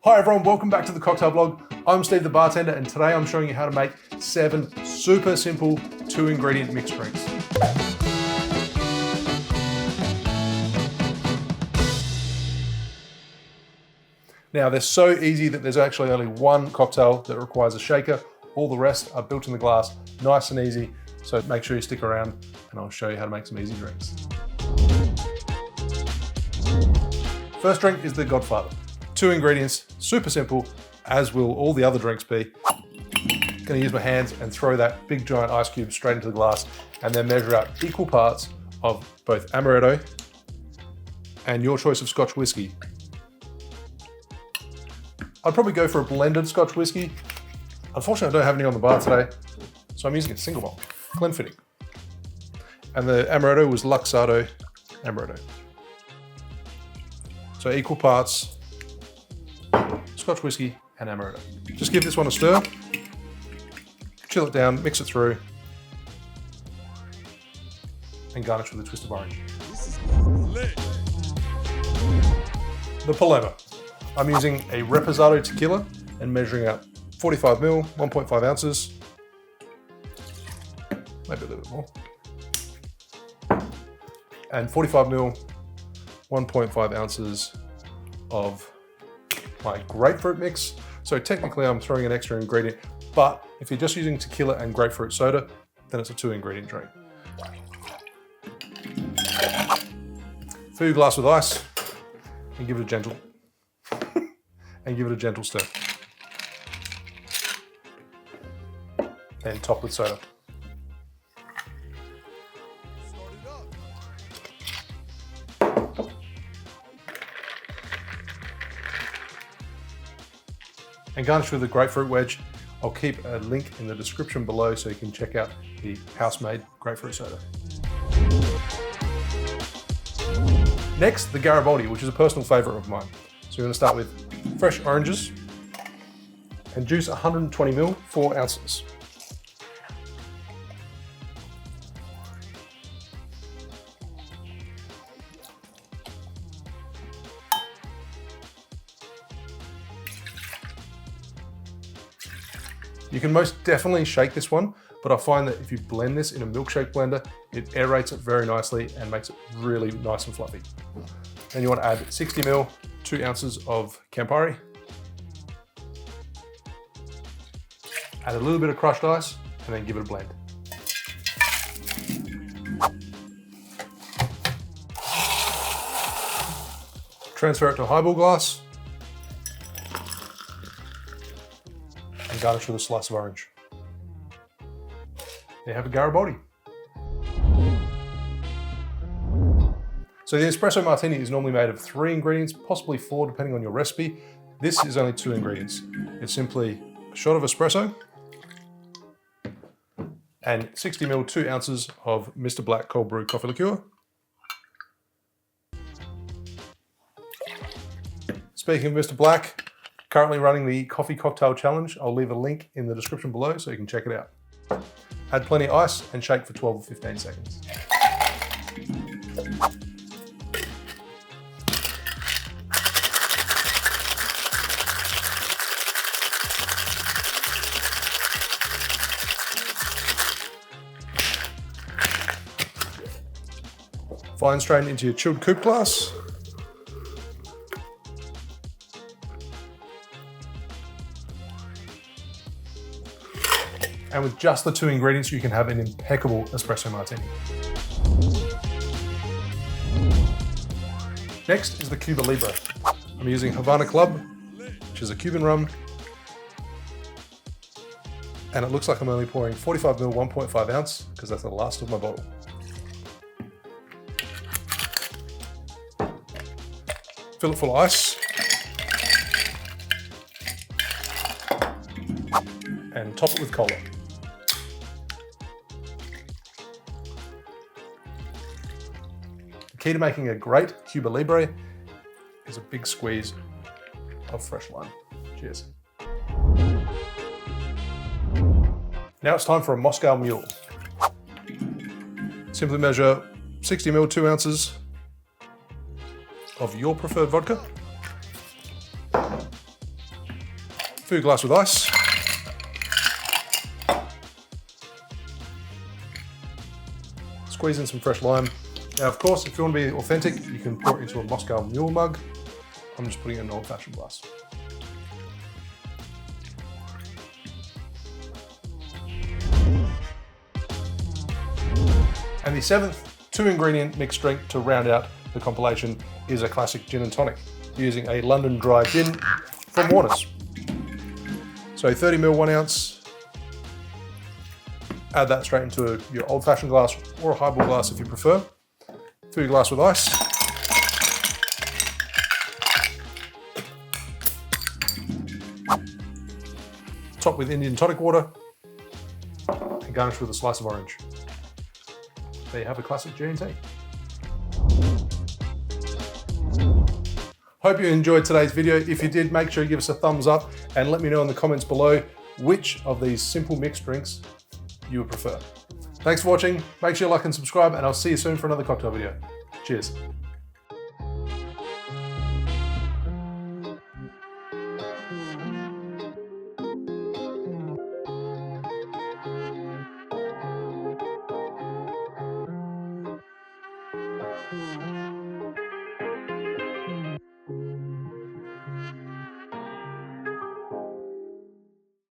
Hi everyone, welcome back to the Cocktail Blog. I'm Steve the bartender, and today I'm showing you how to make 7 super simple 2-ingredient mixed drinks. Now they're so easy that there's actually only one cocktail that requires a shaker. All the rest are built in the glass, nice and easy. So make sure you stick around and I'll show you how to make some easy drinks. First drink is the Godfather. 2 ingredients, super simple, as will all the other drinks be. Gonna use my hands and throw that big giant ice cube straight into the glass and then measure out equal parts of both amaretto and your choice of Scotch whiskey. I'd probably go for a blended Scotch whiskey. Unfortunately, I don't have any on the bar today, so I'm using a single malt, Glenfiddich. And the amaretto was Luxardo amaretto. So equal parts Scotch whiskey and amaretto. Just give this one a stir, chill it down, mix it through, and garnish with a twist of orange. The Paloma. I'm using a Reposado tequila and measuring out 45 ml, 1.5 ounces, maybe a little bit more, and 45 ml, 1.5 ounces of my grapefruit mix. So technically I'm throwing an extra ingredient, but if you're just using tequila and grapefruit soda, then it's a 2-ingredient drink. Fill your glass with ice and give it a gentle stir. And top with soda. And garnish with a grapefruit wedge. I'll keep a link in the description below so you can check out the house-made grapefruit soda. Next, the Garibaldi, which is a personal favorite of mine. So we're going to start with fresh oranges and juice 120 ml, 4 ounces. You can most definitely shake this one, but I find that if you blend this in a milkshake blender, it aerates it very nicely and makes it really nice and fluffy. And you want to add 60 ml, 2 ounces of Campari. Add a little bit of crushed ice and then give it a blend. Transfer it to a highball glass and garnish with a slice of orange. There you have a Garibaldi. So the espresso martini is normally made of 3 ingredients, possibly 4 depending on your recipe. This is only 2 ingredients. It's simply a shot of espresso and 60 ml, 2 ounces of Mr. Black cold brew coffee liqueur. Speaking of Mr. Black, currently running the Coffee Cocktail Challenge. I'll leave a link in the description below so you can check it out. Add plenty of ice and shake for 12 or 15 seconds. Fine strain into your chilled coupe glass. And with just the 2 ingredients, you can have an impeccable espresso martini. Next is the Cuba Libre. I'm using Havana Club, which is a Cuban rum. And it looks like I'm only pouring 45 ml, 1.5 ounce, because that's the last of my bottle. Fill it full of ice. And top it with cola. The key to making a great Cuba Libre is a big squeeze of fresh lime. Cheers. Now it's time for a Moscow Mule. Simply measure 60 ml, 2 ounces of your preferred vodka. Fill your glass with ice. Squeeze in some fresh lime. Now, of course, if you want to be authentic, you can pour it into a Moscow Mule mug. I'm just putting it in an old-fashioned glass. And the seventh 2-ingredient mixed drink to round out the compilation is a classic gin and tonic, using a London Dry gin from Warners. So 30ml, 1 ounce. Add that straight into your old-fashioned glass or a highball glass if you prefer. Fill your glass with ice. Top with Indian tonic water and garnish with a slice of orange. There you have a classic G&T. Hope you enjoyed today's video. If you did, make sure you give us a thumbs up and let me know in the comments below which of these simple mixed drinks you would prefer. Thanks for watching. Make sure you like and subscribe, and I'll see you soon for another cocktail video. Cheers.